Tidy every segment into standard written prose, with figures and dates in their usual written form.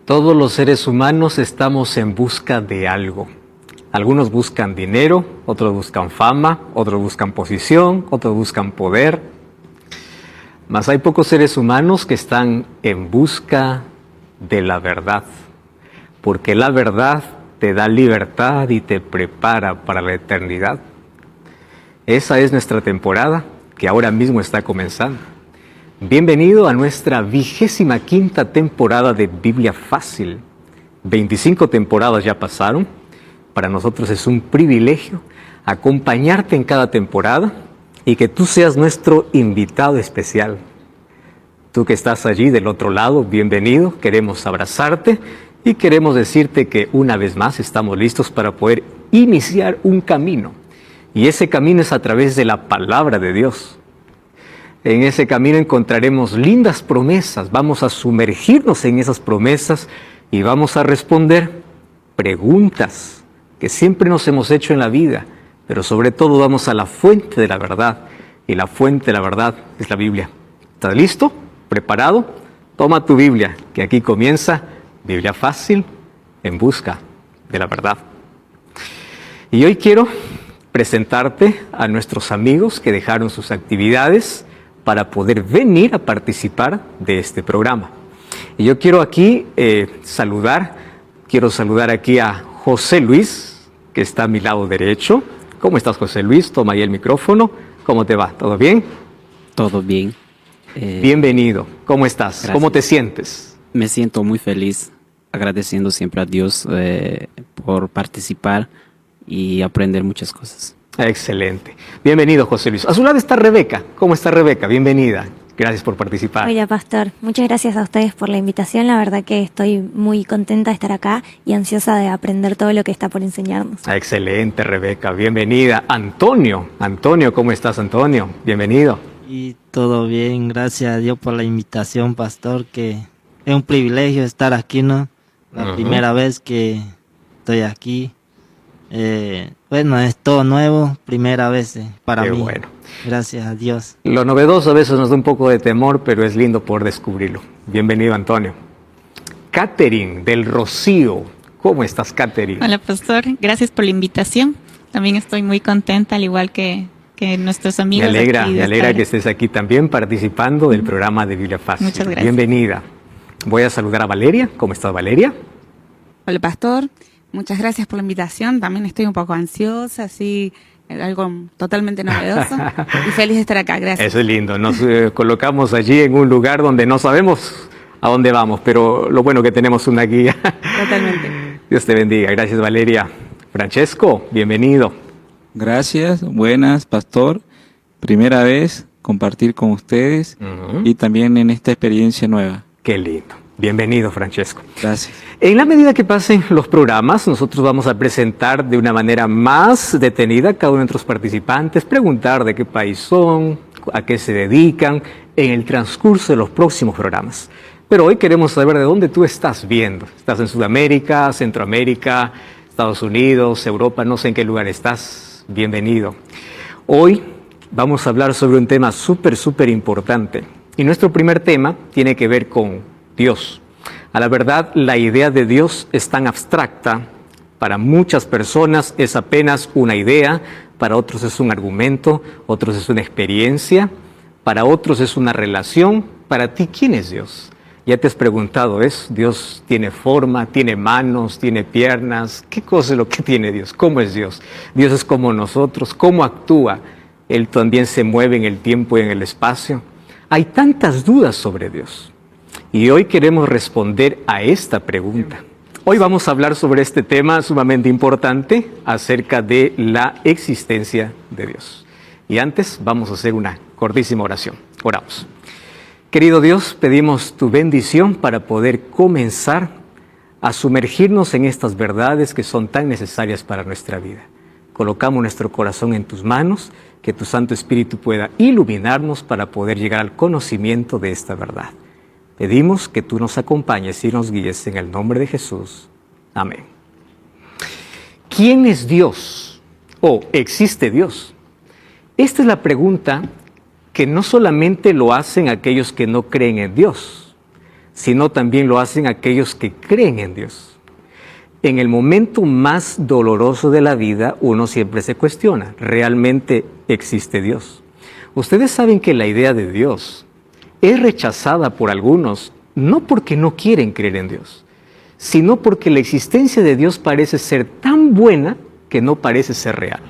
Todos los seres humanos estamos en busca de algo. Algunos buscan dinero, otros buscan fama, otros buscan posición, otros buscan poder. Mas hay pocos seres humanos que están en busca de la verdad, porque la verdad te da libertad y te prepara para la eternidad. Esa es nuestra temporada, que ahora mismo está comenzando. Bienvenido a nuestra 25ª temporada de Biblia Fácil. 25 temporadas ya pasaron. Para nosotros es un privilegio acompañarte en cada temporada y que tú seas nuestro invitado especial. Tú que estás allí del otro lado, bienvenido. Queremos abrazarte y queremos decirte que una vez más estamos listos para poder iniciar un camino. Y ese camino es a través de la palabra de Dios. En ese camino encontraremos lindas promesas, vamos a sumergirnos en esas promesas y vamos a responder preguntas que siempre nos hemos hecho en la vida, pero sobre todo vamos a la fuente de la verdad, y la fuente de la verdad es la Biblia. ¿Estás listo? ¿Preparado? Toma tu Biblia, que aquí comienza Biblia Fácil en busca de la verdad. Y hoy quiero presentarte a nuestros amigos que dejaron sus actividades para poder venir a participar de este programa. Y yo quiero aquí saludar aquí a José Luis, que está a mi lado derecho. ¿Cómo estás, José Luis? Toma ahí el micrófono. ¿Cómo te va? ¿Todo bien? Todo bien. Bienvenido. ¿Cómo estás? Gracias. ¿Cómo te sientes? Me siento muy feliz, agradeciendo siempre a Dios por participar y aprender muchas cosas. Excelente. Bienvenido, José Luis. A su lado está Rebeca. ¿Cómo está Rebeca? Bienvenida. Gracias por participar. Hola, pastor. Muchas gracias a ustedes por la invitación. La verdad que estoy muy contenta de estar acá y ansiosa de aprender todo lo que está por enseñarnos. Excelente, Rebeca. Bienvenida. Antonio. Antonio, ¿cómo estás, Antonio? Bienvenido. Y todo bien, gracias a Dios por la invitación, pastor, que es un privilegio estar aquí, ¿no? La primera vez que estoy aquí. Bueno, es todo nuevo, primera vez para Qué mí. bueno. Gracias a Dios. Lo novedoso a veces nos da un poco de temor, pero es lindo poder descubrirlo. Bienvenido, Antonio. Catherine del Rocío. ¿Cómo estás, Catherine? Hola, pastor. Gracias por la invitación. También estoy muy contenta, al igual que nuestros amigos. Me alegra que estés aquí también participando del programa de Biblia Fácil. Muchas gracias. Bienvenida. Voy a saludar a Valeria. ¿Cómo estás, Valeria? Hola, pastor. Muchas gracias por la invitación. También estoy un poco ansiosa, así, algo totalmente novedoso. Y feliz de estar acá. Gracias. Eso es lindo. Nos colocamos allí en un lugar donde no sabemos a dónde vamos, pero lo bueno que tenemos una guía. Totalmente. Dios te bendiga. Gracias, Valeria. Francesco, bienvenido. Gracias, buenas, pastor. Primera vez compartir con ustedes y también en esta experiencia nueva. Qué lindo. Bienvenido, Francesco. Gracias. En la medida que pasen los programas, nosotros vamos a presentar de una manera más detenida a cada uno de nuestros participantes, preguntar de qué país son, a qué se dedican, en el transcurso de los próximos programas. Pero hoy queremos saber de dónde tú estás viendo. ¿Estás en Sudamérica, Centroamérica, Estados Unidos, Europa? No sé en qué lugar estás. Bienvenido. Hoy vamos a hablar sobre un tema súper importante. Y nuestro primer tema tiene que ver con Dios. A la verdad, la idea de Dios es tan abstracta. Para muchas personas es apenas una idea, para otros es un argumento, otros es una experiencia, para otros es una relación. Para ti, ¿quién es Dios? ¿Ya te has preguntado eso? ¿Dios tiene forma, tiene manos, tiene piernas? ¿Qué cosa es lo que tiene Dios? ¿Cómo es Dios? Dios es como nosotros. ¿Cómo actúa? Él también se mueve en el tiempo y en el espacio. Hay tantas dudas sobre Dios. Y hoy queremos responder a esta pregunta. Hoy vamos a hablar sobre este tema sumamente importante acerca de la existencia de Dios. Y antes vamos a hacer una cortísima oración. Oramos. Querido Dios, pedimos tu bendición para poder comenzar a sumergirnos en estas verdades que son tan necesarias para nuestra vida. Colocamos nuestro corazón en tus manos, que tu Santo Espíritu pueda iluminarnos para poder llegar al conocimiento de esta verdad. Pedimos que tú nos acompañes y nos guíes en el nombre de Jesús. Amén. ¿Quién es Dios? ¿O existe Dios? Esta es la pregunta que no solamente lo hacen aquellos que no creen en Dios, sino también lo hacen aquellos que creen en Dios. En el momento más doloroso de la vida, uno siempre se cuestiona, ¿realmente existe Dios? Ustedes saben que la idea de Dios es rechazada por algunos, no porque no quieren creer en Dios, sino porque la existencia de Dios parece ser tan buena que no parece ser real.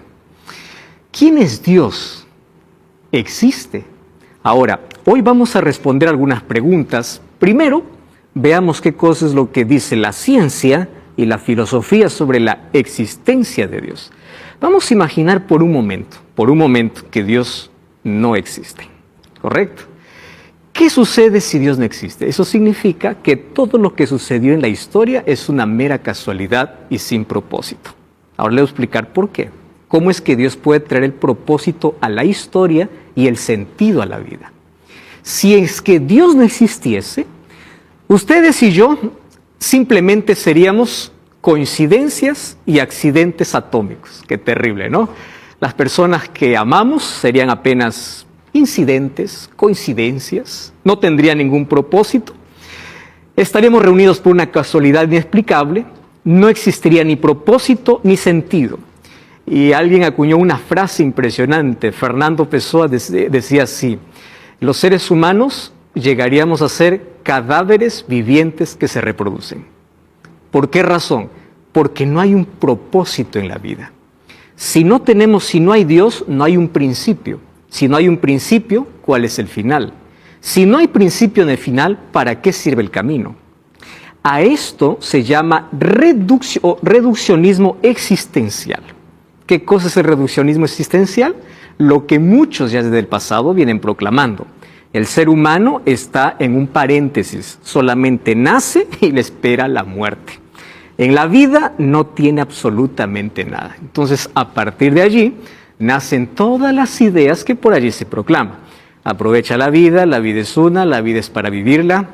¿Quién es Dios? Existe. Ahora, hoy vamos a responder algunas preguntas. Primero, veamos qué cosa es lo que dice la ciencia y la filosofía sobre la existencia de Dios. Vamos a imaginar por un momento, que Dios no existe, ¿correcto? ¿Qué sucede si Dios no existe? Eso significa que todo lo que sucedió en la historia es una mera casualidad y sin propósito. Ahora le voy a explicar por qué. ¿Cómo es que Dios puede traer el propósito a la historia y el sentido a la vida? Si es que Dios no existiese, ustedes y yo simplemente seríamos coincidencias y accidentes atómicos. Qué terrible, ¿no? Las personas que amamos serían apenas incidentes, coincidencias, no tendrían ningún propósito. Estaríamos reunidos por una casualidad inexplicable, no existiría ni propósito ni sentido. Y alguien acuñó una frase impresionante. Fernando Pessoa decía así: los seres humanos llegaríamos a ser cadáveres vivientes que se reproducen. ¿Por qué razón? Porque no hay un propósito en la vida. Si no hay Dios, no hay un principio. Si no hay un principio, ¿cuál es el final? Si no hay principio en el final, ¿para qué sirve el camino? A esto se llama reduccionismo existencial. ¿Qué cosa es el reduccionismo existencial? Lo que muchos ya desde el pasado vienen proclamando. El ser humano está en un paréntesis, solamente nace y le espera la muerte. En la vida no tiene absolutamente nada. Entonces, a partir de allí, nacen todas las ideas que por allí se proclaman. Aprovecha la vida es una, la vida es para vivirla,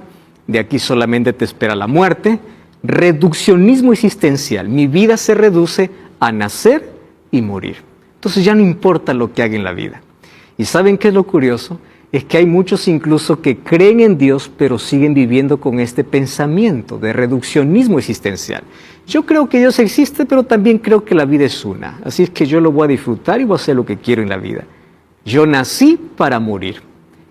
de aquí solamente te espera la muerte. Reduccionismo existencial, mi vida se reduce a nacer y morir. Entonces ya no importa lo que haga en la vida. ¿Y saben qué es lo curioso? Es que hay muchos incluso que creen en Dios, pero siguen viviendo con este pensamiento de reduccionismo existencial. Yo creo que Dios existe, pero también creo que la vida es una. Así es que yo lo voy a disfrutar y voy a hacer lo que quiero en la vida. Yo nací para morir.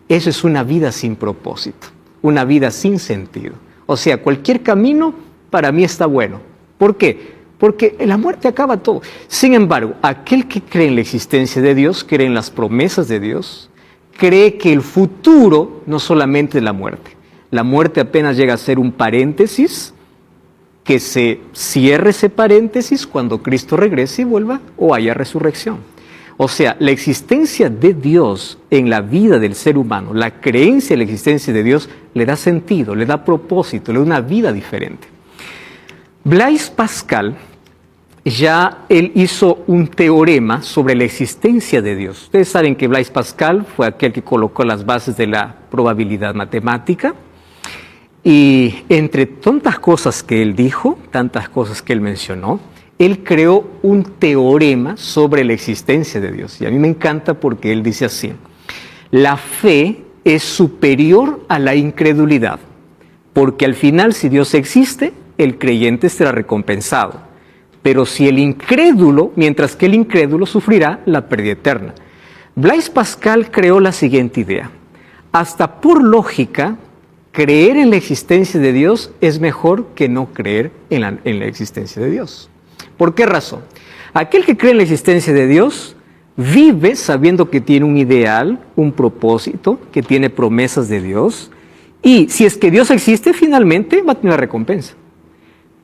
Eso es una vida sin propósito, una vida sin sentido. O sea, cualquier camino para mí está bueno. ¿Por qué? Porque la muerte acaba todo. Sin embargo, aquel que cree en la existencia de Dios, cree en las promesas de Dios, cree que el futuro no solamente es la muerte. La muerte apenas llega a ser un paréntesis, que se cierre ese paréntesis cuando Cristo regrese y vuelva o haya resurrección. O sea, la existencia de Dios en la vida del ser humano, la creencia en la existencia de Dios le da sentido, le da propósito, le da una vida diferente. Blaise Pascal, él hizo un teorema sobre la existencia de Dios. Ustedes saben que Blaise Pascal fue aquel que colocó las bases de la probabilidad matemática. Y entre tantas cosas que él dijo, tantas cosas que él mencionó, él creó un teorema sobre la existencia de Dios. Y a mí me encanta porque él dice así: la fe es superior a la incredulidad, porque al final, si Dios existe, el creyente será recompensado. Pero si el incrédulo, mientras que el incrédulo sufrirá la pérdida eterna. Blaise Pascal creó la siguiente idea: hasta por lógica, creer en la existencia de Dios es mejor que no creer en la existencia de Dios. ¿Por qué razón? Aquel que cree en la existencia de Dios vive sabiendo que tiene un ideal, un propósito, que tiene promesas de Dios, y si es que Dios existe, finalmente va a tener recompensa.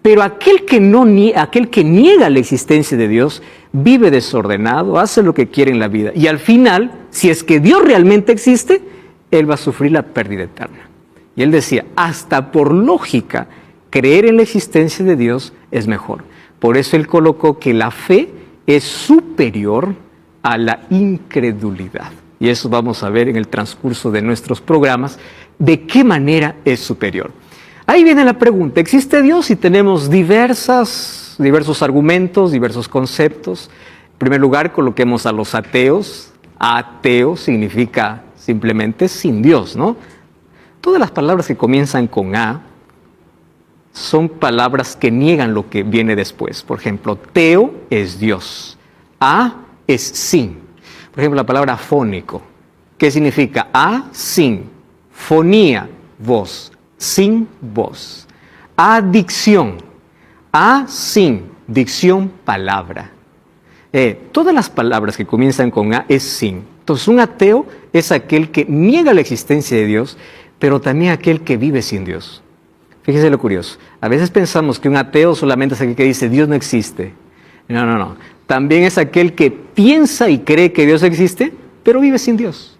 Pero aquel que niega la existencia de Dios vive desordenado, hace lo que quiere en la vida, y al final, si es que Dios realmente existe, él va a sufrir la pérdida eterna. Y él decía, hasta por lógica, creer en la existencia de Dios es mejor. Por eso él colocó que la fe es superior a la incredulidad. Y eso vamos a ver en el transcurso de nuestros programas, de qué manera es superior. Ahí viene la pregunta: ¿existe Dios? Y tenemos diversos argumentos, diversos conceptos. En primer lugar, coloquemos a los ateos. Ateo significa simplemente sin Dios, ¿no? todas las palabras que comienzan con A son palabras que niegan lo que viene después. Por ejemplo, teo es Dios, a es sin. Por ejemplo, la palabra fónico, ¿qué significa? A, sin, fonía, voz, sin voz. Adicción, a, sin, dicción, palabra. Todas las palabras que comienzan con A es sin. Entonces, un ateo es aquel que niega la existencia de Dios, pero también aquel que vive sin Dios. Fíjese lo curioso. A veces pensamos que un ateo solamente es aquel que dice Dios no existe. No. También es aquel que piensa y cree que Dios existe, pero vive sin Dios.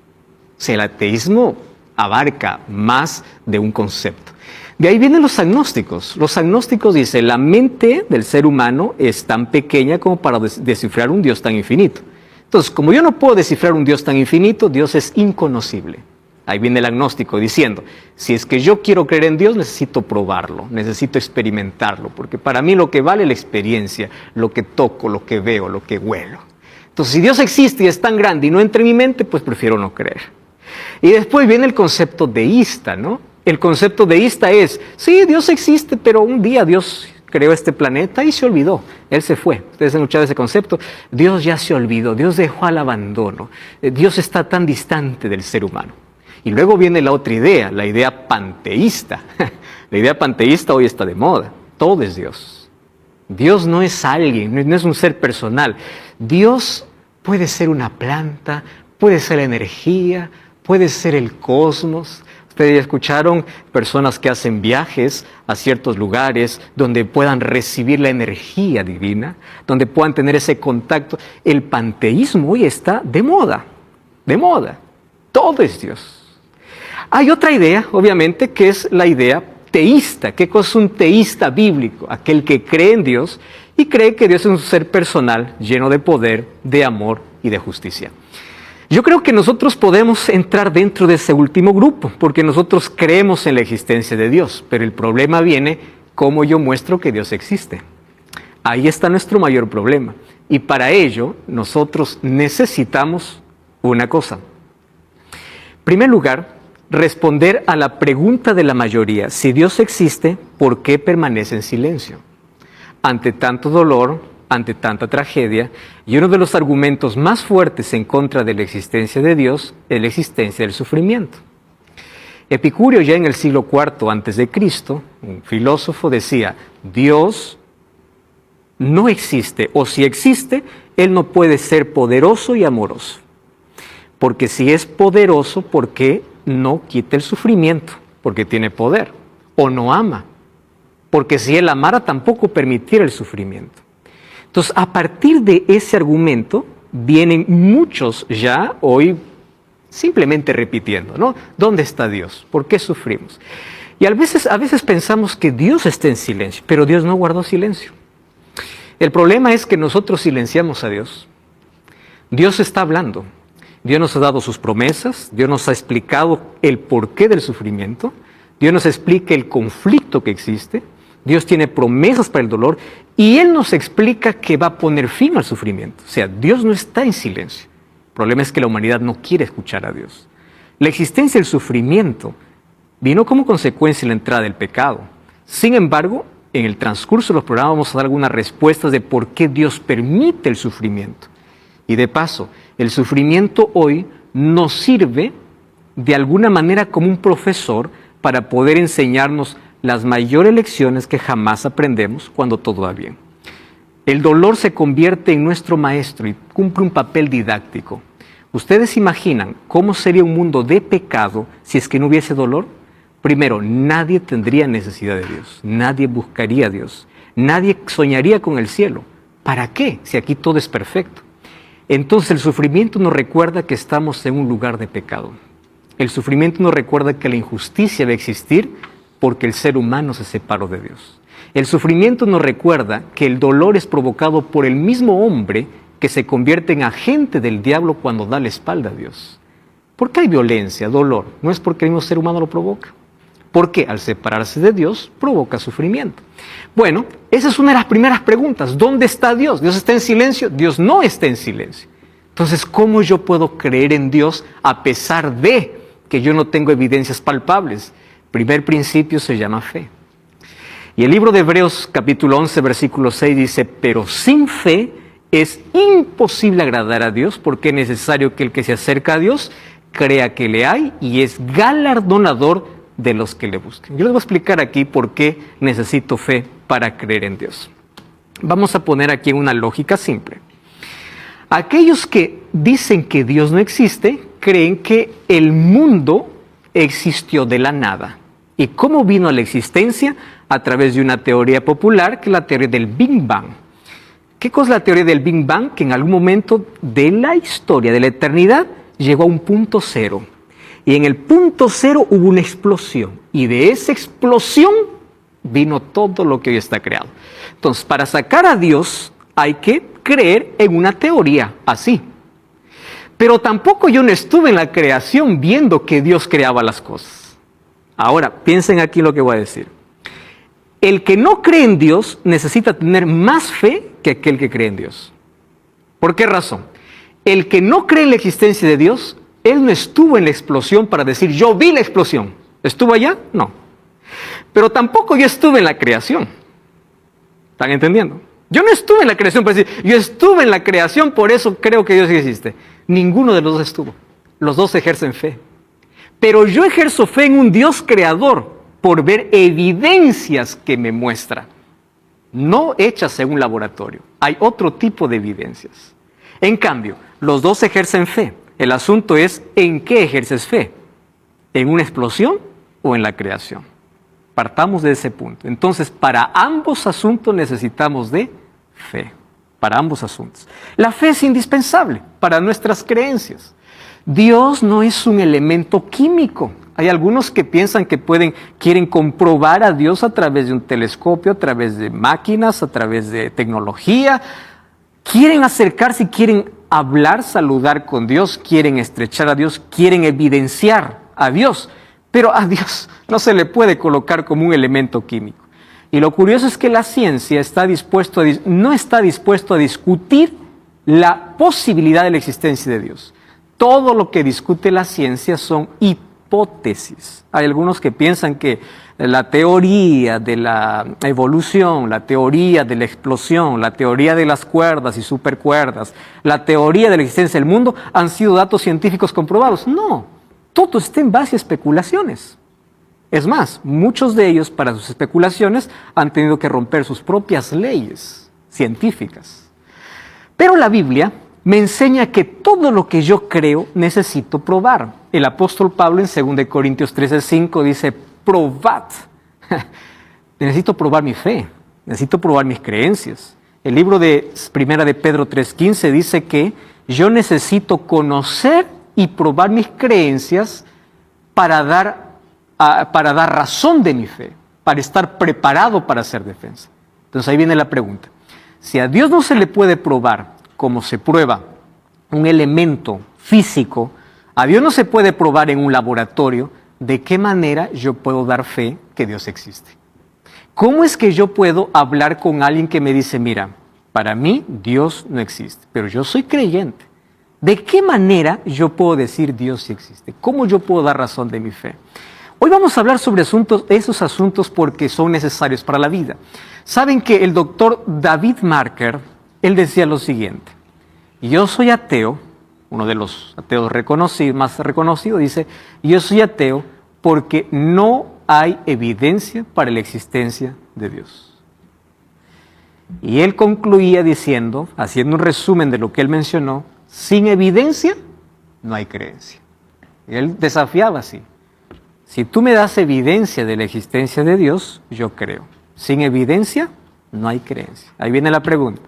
O sea, el ateísmo abarca más de un concepto. De ahí vienen los agnósticos. Los agnósticos dicen, la mente del ser humano es tan pequeña como para descifrar un Dios tan infinito. Entonces, como yo no puedo descifrar un Dios tan infinito, Dios es inconocible. Ahí viene el agnóstico diciendo, si es que yo quiero creer en Dios, necesito probarlo, necesito experimentarlo, porque para mí lo que vale es la experiencia, lo que toco, lo que veo, lo que huelo. Entonces, si Dios existe y es tan grande y no entra en mi mente, pues prefiero no creer. Y después viene el concepto deísta, ¿no? El concepto deísta es, sí, Dios existe, pero un día Dios creó este planeta y se olvidó. Él se fue. Ustedes han escuchado ese concepto. Dios ya se olvidó, Dios dejó al abandono. Dios está tan distante del ser humano. Y luego viene la otra idea, la idea panteísta. La idea panteísta hoy está de moda. Todo es Dios. Dios no es alguien, no es un ser personal. Dios puede ser una planta, puede ser la energía, puede ser el cosmos. Ustedes ya escucharon personas que hacen viajes a ciertos lugares donde puedan recibir la energía divina, donde puedan tener ese contacto. El panteísmo hoy está de moda, de moda. Todo es Dios. Hay otra idea, obviamente, que es la idea teísta. ¿Qué cosa es un teísta bíblico? Aquel que cree en Dios y cree que Dios es un ser personal, lleno de poder, de amor y de justicia. Yo creo que nosotros podemos entrar dentro de ese último grupo, porque nosotros creemos en la existencia de Dios, pero el problema viene cómo yo muestro que Dios existe. Ahí está nuestro mayor problema. Y para ello, nosotros necesitamos una cosa. En primer lugar, responder a la pregunta de la mayoría, si Dios existe, ¿por qué permanece en silencio? Ante tanto dolor, ante tanta tragedia, y uno de los argumentos más fuertes en contra de la existencia de Dios es la existencia del sufrimiento. Epicurio, ya en el siglo IV a.C., un filósofo, decía, Dios no existe, o si existe, Él no puede ser poderoso y amoroso. Porque si es poderoso, ¿por qué no quita el sufrimiento? Porque tiene poder. O no ama. Porque si Él amara, tampoco permitiera el sufrimiento. Entonces, a partir de ese argumento, vienen muchos ya hoy simplemente repitiendo, ¿no? ¿Dónde está Dios? ¿Por qué sufrimos? Y a veces pensamos que Dios está en silencio, pero Dios no guardó silencio. El problema es que nosotros silenciamos a Dios. Dios está hablando. Dios nos ha dado sus promesas, Dios nos ha explicado el porqué del sufrimiento, Dios nos explica el conflicto que existe, Dios tiene promesas para el dolor y Él nos explica que va a poner fin al sufrimiento. O sea, Dios no está en silencio. El problema es que la humanidad no quiere escuchar a Dios. La existencia del sufrimiento vino como consecuencia de la entrada del pecado. Sin embargo, en el transcurso de los programas vamos a dar algunas respuestas de por qué Dios permite el sufrimiento. Y de paso, el sufrimiento hoy nos sirve de alguna manera como un profesor para poder enseñarnos las mayores lecciones que jamás aprendemos cuando todo va bien. El dolor se convierte en nuestro maestro y cumple un papel didáctico. ¿Ustedes imaginan cómo sería un mundo de pecado si es que no hubiese dolor? Primero, nadie tendría necesidad de Dios, nadie buscaría a Dios, nadie soñaría con el cielo. ¿Para qué? Si aquí todo es perfecto. Entonces el sufrimiento nos recuerda que estamos en un lugar de pecado. El sufrimiento nos recuerda que la injusticia va a existir porque el ser humano se separó de Dios. El sufrimiento nos recuerda que el dolor es provocado por el mismo hombre que se convierte en agente del diablo cuando da la espalda a Dios. ¿Por qué hay violencia, dolor? No es porque el mismo ser humano lo provoca. Porque al separarse de Dios provoca sufrimiento. Bueno, esa es una de las primeras preguntas. ¿Dónde está Dios? ¿Dios está en silencio? Dios no está en silencio. Entonces, ¿cómo yo puedo creer en Dios a pesar de que yo no tengo evidencias palpables. Primer principio se llama fe. Y el libro de Hebreos capítulo 11, versículo 6 dice, pero sin fe es imposible agradar a Dios, porque es necesario que el que se acerca a Dios crea que le hay y es galardonador de los que le buscan. Yo les voy a explicar aquí por qué necesito fe para creer en Dios. Vamos a poner aquí una lógica simple. Aquellos que dicen que Dios no existe, creen que el mundo existió de la nada. ¿Y cómo vino a la existencia? A través de una teoría popular, que es la teoría del Big Bang. ¿Qué cosa es la teoría del Big Bang? Que en algún momento de la historia, de la eternidad, llegó a un punto cero. Y en el punto cero hubo una explosión. Y de esa explosión vino todo lo que hoy está creado. Entonces, para sacar a Dios hay que creer en una teoría así. Pero tampoco yo no estuve en la creación viendo que Dios creaba las cosas. Ahora, piensen aquí lo que voy a decir. El que no cree en Dios necesita tener más fe que aquel que cree en Dios. ¿Por qué razón? El que no cree en la existencia de Dios, él no estuvo en la explosión para decir, yo vi la explosión. ¿Estuvo allá? No. Pero tampoco yo estuve en la creación. ¿Están entendiendo? Yo no estuve en la creación para decir, yo estuve en la creación, por eso creo que Dios existe. Ninguno de los dos estuvo. Los dos ejercen fe. Pero yo ejerzo fe en un Dios creador por ver evidencias que me muestra. No hechas en un laboratorio. Hay otro tipo de evidencias. En cambio, los dos ejercen fe. El asunto es, ¿en qué ejerces fe? ¿En una explosión o en la creación? Partamos de ese punto. Entonces, para ambos asuntos necesitamos de fe. Para ambos asuntos. La fe es indispensable para nuestras creencias. Dios no es un elemento químico. Hay algunos que piensan que quieren comprobar a Dios a través de un telescopio, a través de máquinas, a través de tecnología. Quieren acercarse, quieren hablar, saludar con Dios, quieren estrechar a Dios, quieren evidenciar a Dios. Pero a Dios no se le puede colocar como un elemento químico. Y lo curioso es que la ciencia no está dispuesto a discutir la posibilidad de la existencia de Dios. Todo lo que discute la ciencia son hipótesis. Hay algunos que piensan que la teoría de la evolución, la teoría de la explosión, la teoría de las cuerdas y supercuerdas, la teoría de la existencia del mundo han sido datos científicos comprobados. No, todo está en base a especulaciones. Es más, muchos de ellos para sus especulaciones han tenido que romper sus propias leyes científicas. Pero la Biblia me enseña que todo lo que yo creo necesito probar. El apóstol Pablo en 2 Corintios 13:5 dice, probad. Necesito probar mi fe, necesito probar mis creencias. El libro de Primera de Pedro 3:15 dice que yo necesito conocer y probar mis creencias para dar razón de mi fe, para estar preparado para hacer defensa. Entonces ahí viene la pregunta. Si a Dios no se le puede probar como se prueba un elemento físico, a Dios no se puede probar en un laboratorio, ¿de qué manera yo puedo dar fe que Dios existe? ¿Cómo es que yo puedo hablar con alguien que me dice, mira, para mí Dios no existe, pero yo soy creyente? ¿De qué manera yo puedo decir Dios sí existe? ¿Cómo yo puedo dar razón de mi fe? Hoy vamos a hablar sobre esos asuntos porque son necesarios para la vida. Saben que el doctor David Marker, él decía lo siguiente: yo soy ateo, uno de los ateos más reconocidos, dice, yo soy ateo porque no hay evidencia para la existencia de Dios. Y él concluía diciendo, haciendo un resumen de lo que él mencionó, sin evidencia no hay creencia. Y él desafiaba así: si tú me das evidencia de la existencia de Dios, yo creo. Sin evidencia no hay creencia. Ahí viene la pregunta: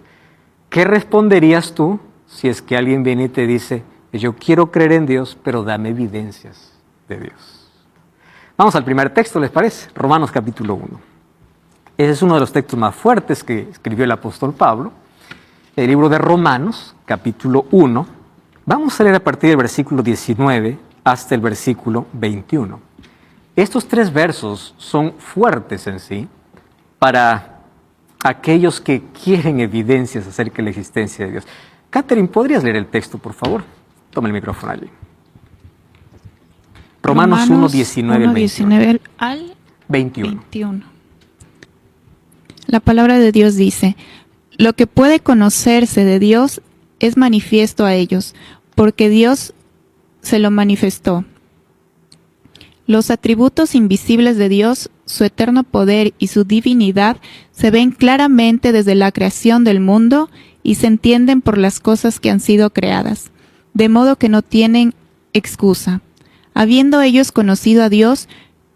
¿qué responderías tú si es que alguien viene y te dice, yo quiero creer en Dios, pero dame evidencias de Dios? Vamos al primer texto, ¿les parece? Romanos capítulo 1. Ese es uno de los textos más fuertes que escribió el apóstol Pablo. El libro de Romanos, capítulo 1. Vamos a leer a partir del versículo 19 hasta el versículo 21. Estos 3 versos son fuertes en sí para aquellos que quieren evidencias acerca de la existencia de Dios. Catherine, ¿podrías leer el texto, por favor? Toma el micrófono allí. Romanos 1, 19 al 19 al 21. 21. La palabra de Dios dice: lo que puede conocerse de Dios es manifiesto a ellos, porque Dios se lo manifestó. Los atributos invisibles de Dios, su eterno poder y su divinidad, se ven claramente desde la creación del mundo y se entienden por las cosas que han sido creadas, de modo que no tienen excusa. Habiendo ellos conocido a Dios,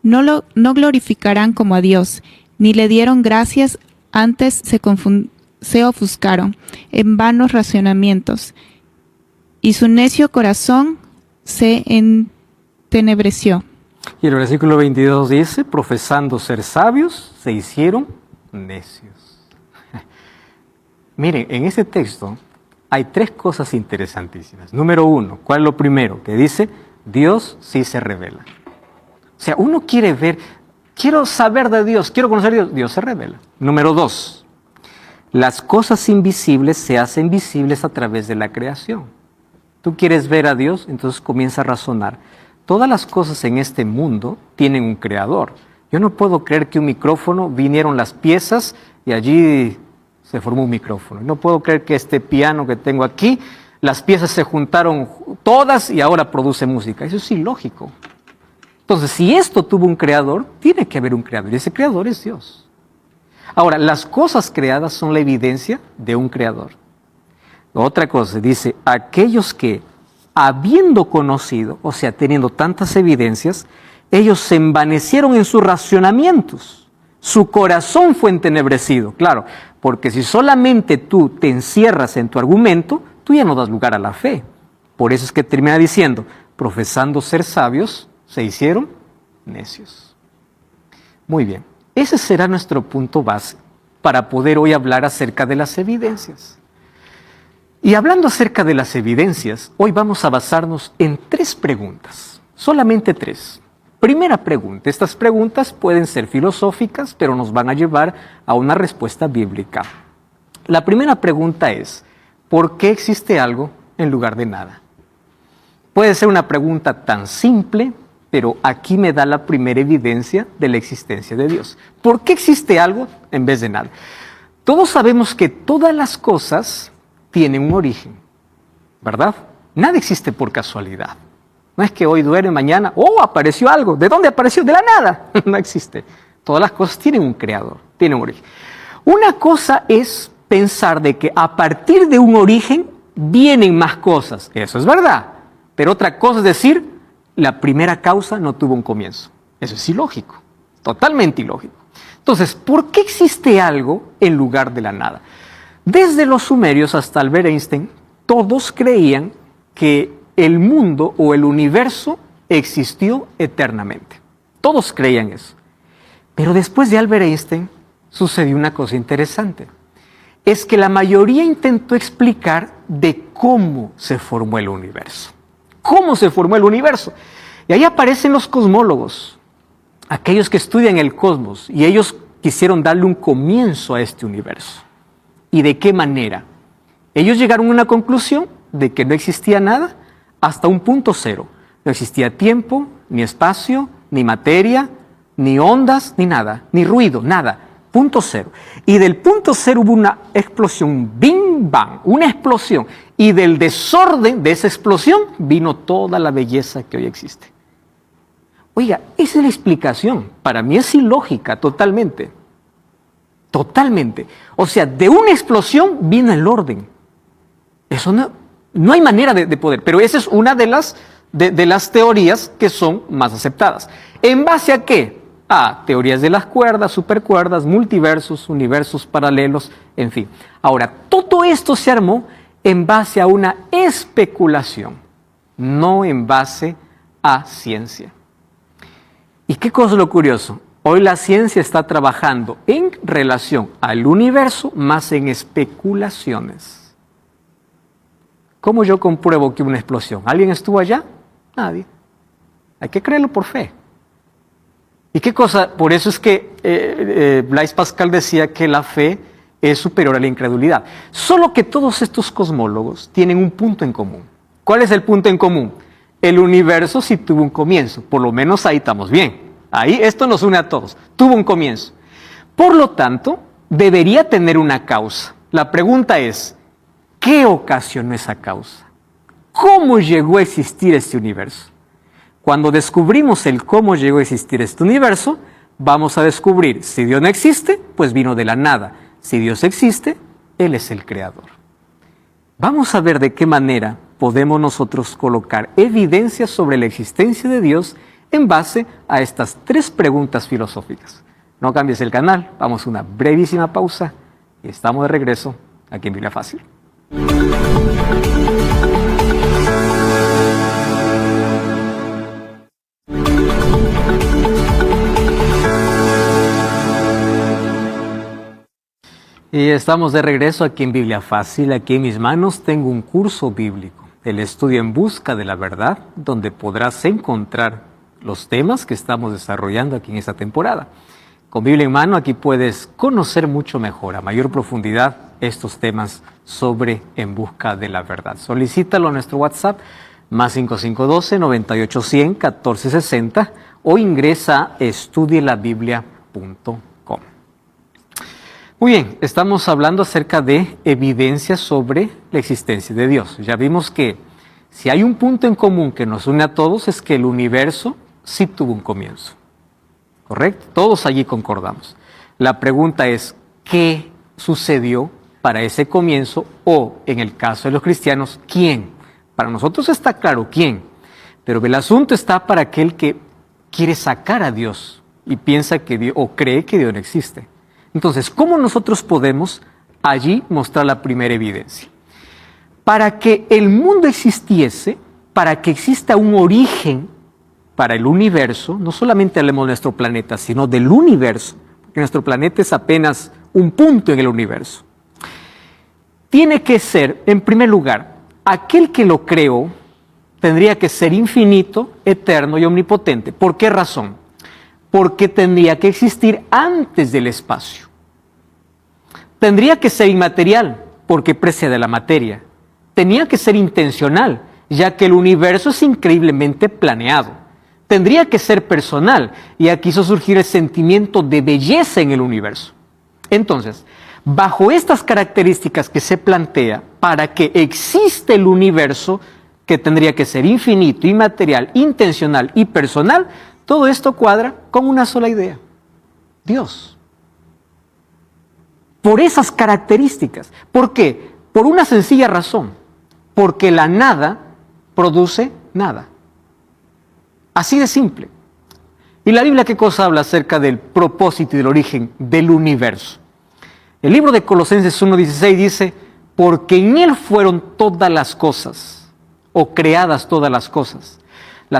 no glorificarán como a Dios, ni le dieron gracias, antes se ofuscaron en vanos razonamientos, y su necio corazón se entenebreció. Y el versículo 22 dice, profesando ser sabios, se hicieron necios. Miren, en ese texto hay tres cosas interesantísimas. Número uno, ¿cuál es lo primero? Que dice, Dios sí se revela. O sea, uno quiere ver, quiero saber de Dios, quiero conocer a Dios, Dios se revela. Número dos, las cosas invisibles se hacen visibles a través de la creación. Tú quieres ver a Dios, entonces comienza a razonar. Todas las cosas en este mundo tienen un creador. Yo no puedo creer que un micrófono, vinieron las piezas y allí se formó un micrófono. No puedo creer que este piano que tengo aquí, las piezas se juntaron todas y ahora produce música. Eso es ilógico. Entonces, si esto tuvo un creador, tiene que haber un creador y ese creador es Dios. Ahora, las cosas creadas son la evidencia de un creador. Otra cosa, dice, aquellos que habiendo conocido, o sea, teniendo tantas evidencias, ellos se envanecieron en sus racionamientos. Su corazón fue entenebrecido, claro, porque si solamente tú te encierras en tu argumento, tú ya no das lugar a la fe. Por eso es que termina diciendo, profesando ser sabios, se hicieron necios. Muy bien, ese será nuestro punto base para poder hoy hablar acerca de las evidencias. Y hablando acerca de las evidencias, hoy vamos a basarnos en tres preguntas, solamente tres. Primera pregunta, estas preguntas pueden ser filosóficas, pero nos van a llevar a una respuesta bíblica. La primera pregunta es, ¿por qué existe algo en lugar de nada? Puede ser una pregunta tan simple, pero aquí me da la primera evidencia de la existencia de Dios. ¿Por qué existe algo en vez de nada? Todos sabemos que todas las cosas tienen un origen, ¿verdad? Nada existe por casualidad. No es que hoy duerme, mañana, apareció algo. ¿De dónde apareció? De la nada. No existe. Todas las cosas tienen un creador, tienen un origen. Una cosa es pensar de que a partir de un origen vienen más cosas. Eso es verdad. Pero otra cosa es decir, la primera causa no tuvo un comienzo. Eso es ilógico, totalmente ilógico. Entonces, ¿por qué existe algo en lugar de la nada? Desde los sumerios hasta Albert Einstein, todos creían que el mundo o el universo existió eternamente. Todos creían eso. Pero después de Albert Einstein sucedió una cosa interesante. Es que la mayoría intentó explicar de cómo se formó el universo. ¿Cómo se formó el universo? Y ahí aparecen los cosmólogos, aquellos que estudian el cosmos, y ellos quisieron darle un comienzo a este universo. ¿Y de qué manera? Ellos llegaron a una conclusión de que no existía nada hasta un punto cero. No existía tiempo, ni espacio, ni materia, ni ondas, ni nada, ni ruido, nada. Punto cero. Y del punto cero hubo una explosión, un Big Bang, una explosión. Y del desorden de esa explosión vino toda la belleza que hoy existe. Oiga, esa es la explicación. Para mí es ilógica totalmente. Totalmente. O sea, de una explosión viene el orden. Eso no hay manera de poder. Pero esa es una de las teorías que son más aceptadas. ¿En base a qué? A teorías de las cuerdas, supercuerdas, multiversos, universos paralelos, en fin. Ahora, todo esto se armó en base a una especulación, no en base a ciencia. ¿Y qué cosa es lo curioso? Hoy la ciencia está trabajando en relación al universo más en especulaciones. ¿Cómo yo compruebo que hubo una explosión? ¿Alguien estuvo allá? Nadie. Hay que creerlo por fe. ¿Y qué cosa? Por eso es que Blaise Pascal decía que la fe es superior a la incredulidad. Solo que todos estos cosmólogos tienen un punto en común. ¿Cuál es el punto en común? el universo sí tuvo un comienzo. Por lo menos ahí estamos bien. Ahí esto nos une a todos. Tuvo un comienzo. Por lo tanto, debería tener una causa. La pregunta es, ¿qué ocasionó esa causa? ¿Cómo llegó a existir este universo? Cuando descubrimos el cómo llegó a existir este universo, vamos a descubrir, si Dios no existe, pues vino de la nada. Si Dios existe, Él es el creador. Vamos a ver de qué manera podemos nosotros colocar evidencias sobre la existencia de Dios en base a estas 3 preguntas filosóficas. No cambies el canal, vamos a una brevísima pausa y estamos de regreso aquí en Biblia Fácil. Y estamos de regreso aquí en Biblia Fácil. Aquí en mis manos tengo un curso bíblico, el estudio en busca de la verdad, donde podrás encontrar los temas que estamos desarrollando aquí en esta temporada. Con Biblia en mano aquí puedes conocer mucho mejor, a mayor profundidad, estos temas sobre En Busca de la Verdad. Solicítalo a nuestro WhatsApp, más 5512-9810-1460 o ingresa a estudielabiblia.com. Muy bien, estamos hablando acerca de evidencias sobre la existencia de Dios. Ya vimos que si hay un punto en común que nos une a todos es que el universo sí tuvo un comienzo. ¿Correcto? Todos allí concordamos. La pregunta es, ¿qué sucedió para ese comienzo? O, en el caso de los cristianos, ¿quién? Para nosotros está claro quién, pero el asunto está para aquel que quiere sacar a Dios y piensa que Dios, o cree que Dios no existe. Entonces, ¿cómo nosotros podemos allí mostrar la primera evidencia? Para que el mundo existiese, para que exista un origen para el universo, no solamente hablemos de nuestro planeta, sino del universo, porque nuestro planeta es apenas un punto en el universo. Tiene que ser, en primer lugar, aquel que lo creó tendría que ser infinito, eterno y omnipotente. ¿Por qué razón? Porque tendría que existir antes del espacio. Tendría que ser inmaterial, porque precede la materia. Tenía que ser intencional, ya que el universo es increíblemente planeado. Tendría que ser personal, y aquí hizo surgir el sentimiento de belleza en el universo. Entonces, bajo estas características que se plantea, para que exista el universo, que tendría que ser infinito, inmaterial, intencional y personal, todo esto cuadra con una sola idea: Dios. Por esas características. ¿Por qué? Por una sencilla razón. Porque la nada produce nada. Así de simple. ¿Y la Biblia qué cosa habla acerca del propósito y del origen del universo? El libro de Colosenses 1:16 dice, porque en Él fueron todas las cosas, o creadas todas las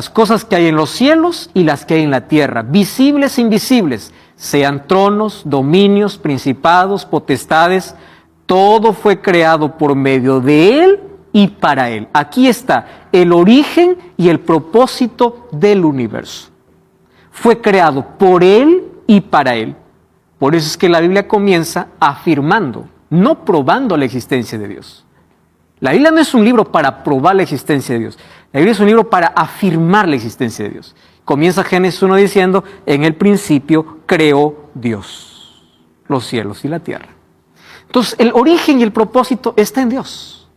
cosas que hay en los cielos y las que hay en la tierra, visibles e invisibles, sean tronos, dominios, principados, potestades, todo fue creado por medio de Él y para Él. Aquí está el origen y el propósito del universo. Fue creado por Él y para Él. Por eso es que la Biblia comienza afirmando, no probando la existencia de Dios. La Biblia no es un libro para probar la existencia de Dios. La Biblia es un libro para afirmar la existencia de Dios. Comienza Génesis 1 diciendo, en el principio creó Dios los cielos y la tierra. Entonces, el origen y el propósito está en Dios.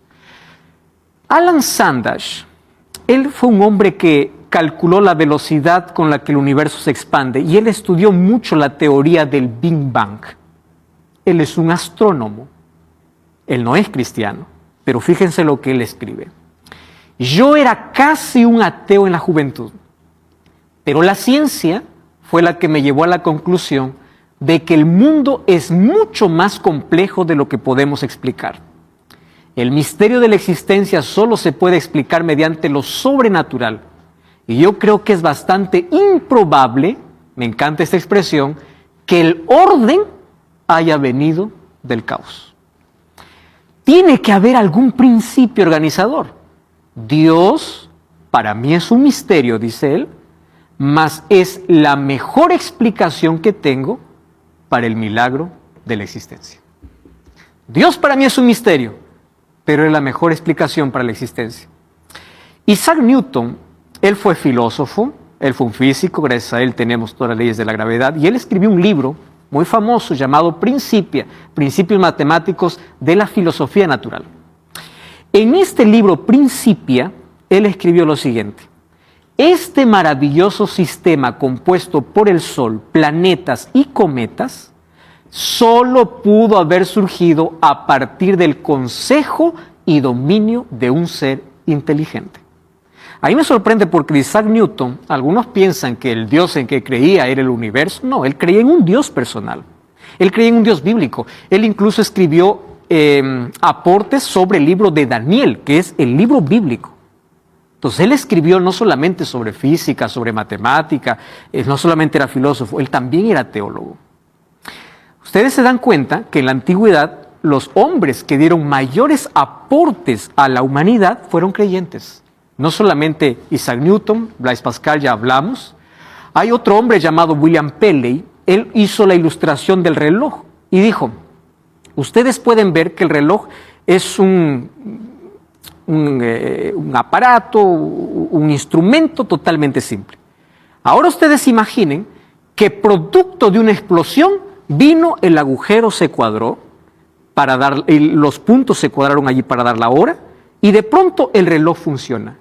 Alan Sandage, él fue un hombre que calculó la velocidad con la que el universo se expande y él estudió mucho la teoría del Big Bang. Él es un astrónomo. Él no es cristiano, pero fíjense lo que él escribe. Yo era casi un ateo en la juventud, pero la ciencia fue la que me llevó a la conclusión de que el mundo es mucho más complejo de lo que podemos explicar. El misterio de la existencia solo se puede explicar mediante lo sobrenatural. Y yo creo que es bastante improbable, me encanta esta expresión, que el orden haya venido del caos. Tiene que haber algún principio organizador. Dios, para mí es un misterio, dice él, mas es la mejor explicación que tengo para el milagro de la existencia. Dios para mí es un misterio, pero es la mejor explicación para la existencia. Isaac Newton Él fue filósofo, él fue un físico, gracias a él tenemos todas las leyes de la gravedad, y él escribió un libro muy famoso llamado Principia, Principios Matemáticos de la Filosofía Natural. En este libro Principia, él escribió lo siguiente: este maravilloso sistema compuesto por el Sol, planetas y cometas, solo pudo haber surgido a partir del consejo y dominio de un ser inteligente. Ahí me sorprende porque Isaac Newton, algunos piensan que el Dios en que creía era el universo. No, él creía en un Dios personal. Él creía en un Dios bíblico. Él incluso escribió aportes sobre el libro de Daniel, que es el libro bíblico. Entonces él escribió no solamente sobre física, sobre matemática, no solamente era filósofo, él también era teólogo. Ustedes se dan cuenta que en la antigüedad los hombres que dieron mayores aportes a la humanidad fueron creyentes. No solamente Isaac Newton, Blaise Pascal, ya hablamos. Hay otro hombre llamado William Paley. Él hizo la ilustración del reloj y dijo: ustedes pueden ver que el reloj es un aparato, un instrumento totalmente simple. Ahora ustedes imaginen que producto de una explosión vino el agujero, se cuadró, los puntos se cuadraron allí para dar la hora, y de pronto el reloj funciona.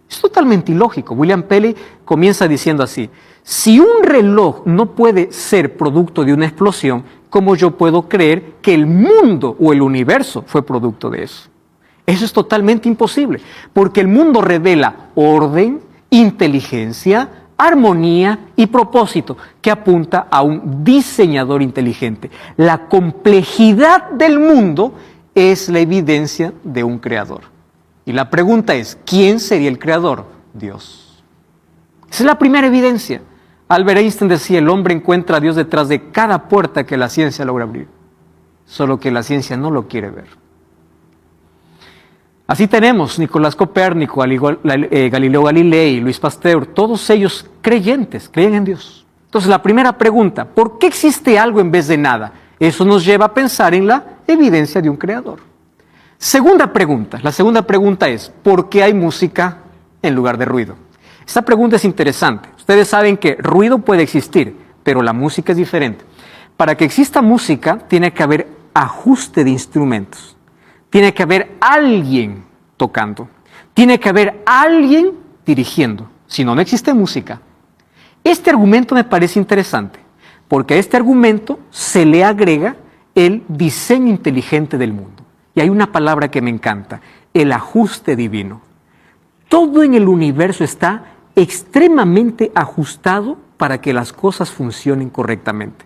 Es totalmente ilógico. William Paley comienza diciendo así: si un reloj no puede ser producto de una explosión, ¿cómo yo puedo creer que el mundo o el universo fue producto de eso? Eso es totalmente imposible, porque el mundo revela orden, inteligencia, armonía y propósito, que apunta a un diseñador inteligente. La complejidad del mundo es la evidencia de un creador. Y la pregunta es, ¿quién sería el creador? Dios. Esa es la primera evidencia. Albert Einstein decía: el hombre encuentra a Dios detrás de cada puerta que la ciencia logra abrir, solo que la ciencia no lo quiere ver. Así tenemos Nicolás Copérnico, Galileo Galilei, Luis Pasteur, todos ellos creyentes, creen en Dios. Entonces la primera pregunta: ¿por qué existe algo en vez de nada? Eso nos lleva a pensar en la evidencia de un creador. Segunda pregunta, la segunda pregunta es: ¿por qué hay música en lugar de ruido? Esta pregunta es interesante. Ustedes saben que ruido puede existir, pero la música es diferente. Para que exista música tiene que haber ajuste de instrumentos. Tiene que haber alguien tocando. Tiene que haber alguien dirigiendo. Si no, no existe música. Este argumento me parece interesante, porque a este argumento se le agrega el diseño inteligente del mundo. Y hay una palabra que me encanta: el ajuste divino. Todo en el universo está extremadamente ajustado para que las cosas funcionen correctamente.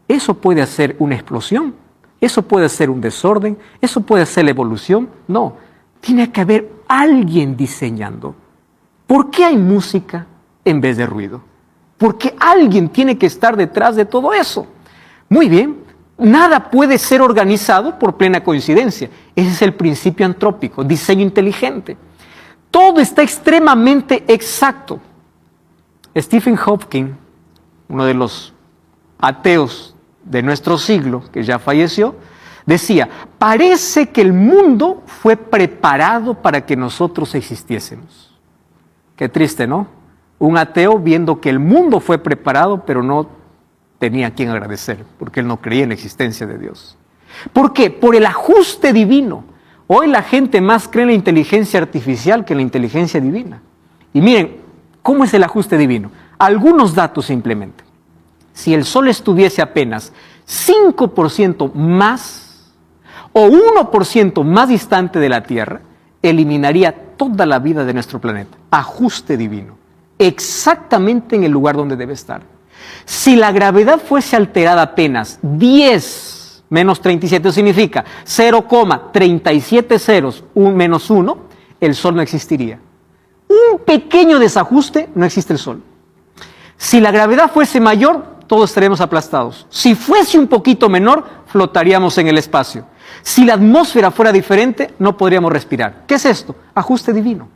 ¿Eso puede hacer una explosión? ¿Eso puede ser un desorden? ¿Eso puede ser la evolución? No, tiene que haber alguien diseñando. ¿Por qué hay música en vez de ruido? Porque alguien tiene que estar detrás de todo eso. Muy bien, nada puede ser organizado por plena coincidencia. Ese es el principio antrópico, diseño inteligente. Todo está extremadamente exacto. Stephen Hawking, uno de los ateos de nuestro siglo, que ya falleció, decía: parece que el mundo fue preparado para que nosotros existiésemos. Qué triste, ¿no? Un ateo viendo que el mundo fue preparado, pero no tenía a quien agradecer, porque él no creía en la existencia de Dios. ¿Por qué? Por el ajuste divino. Hoy la gente más cree en la inteligencia artificial que en la inteligencia divina. Y miren, ¿cómo es el ajuste divino? Algunos datos simplemente. Si el Sol estuviese apenas 5% más o 1% más distante de la Tierra, eliminaría toda la vida de nuestro planeta. Ajuste divino. Exactamente en el lugar donde debe estar. Si la gravedad fuese alterada apenas 10 menos 37, significa 0,37 ceros, menos 1, el Sol no existiría. Un pequeño desajuste, no existe el Sol. Si la gravedad fuese mayor, todos estaríamos aplastados. Si fuese un poquito menor, flotaríamos en el espacio. Si la atmósfera fuera diferente, no podríamos respirar. ¿Qué es esto? Ajuste divino.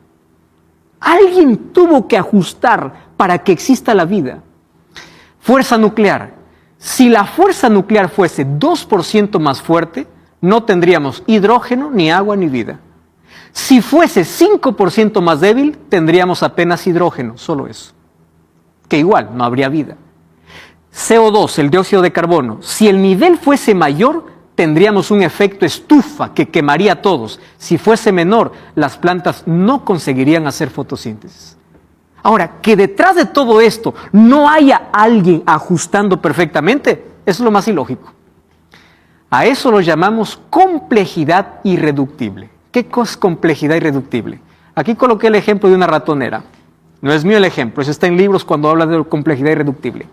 Alguien tuvo que ajustar para que exista la vida. Fuerza nuclear. Si la fuerza nuclear fuese 2% más fuerte, no tendríamos hidrógeno, ni agua, ni vida. Si fuese 5% más débil, tendríamos apenas hidrógeno, solo eso. Que igual, no habría vida. CO2, el dióxido de carbono, si el nivel fuese mayor, tendríamos un efecto estufa que quemaría a todos. Si fuese menor, las plantas no conseguirían hacer fotosíntesis. Ahora, que detrás de todo esto no haya alguien ajustando perfectamente, eso es lo más ilógico. A eso lo llamamos complejidad irreductible. ¿Qué cosa es complejidad irreductible? Aquí coloqué el ejemplo de una ratonera. No es mío el ejemplo, eso está en libros cuando habla de complejidad irreductible.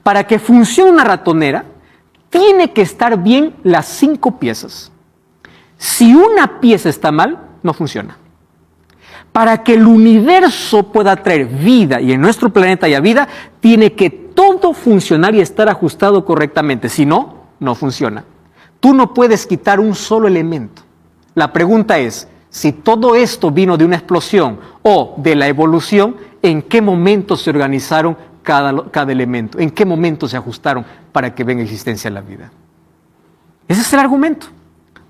Para que funcione una ratonera, tiene que estar bien las 5 piezas. Si una pieza está mal, no funciona. Para que el universo pueda traer vida y en nuestro planeta haya vida, tiene que todo funcionar y estar ajustado correctamente. Si no, no funciona. Tú no puedes quitar un solo elemento. La pregunta es, si todo esto vino de una explosión o de la evolución, ¿en qué momento se organizaron cada elemento? ¿En qué momento se ajustaron para que venga existencia la vida? Ese es el argumento.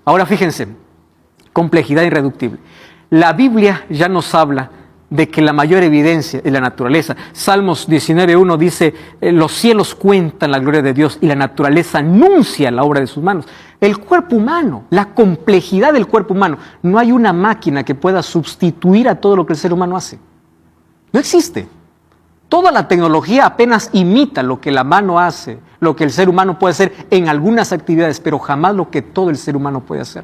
Ahora fíjense, complejidad irreductible. La Biblia ya nos habla de que la mayor evidencia es la naturaleza. Salmos 19:1 dice, los cielos cuentan la gloria de Dios y la naturaleza anuncia la obra de sus manos. El cuerpo humano, la complejidad del cuerpo humano. No hay una máquina que pueda sustituir a todo lo que el ser humano hace. No existe. Toda la tecnología apenas imita lo que la mano hace, lo que el ser humano puede hacer en algunas actividades, pero jamás lo que todo el ser humano puede hacer.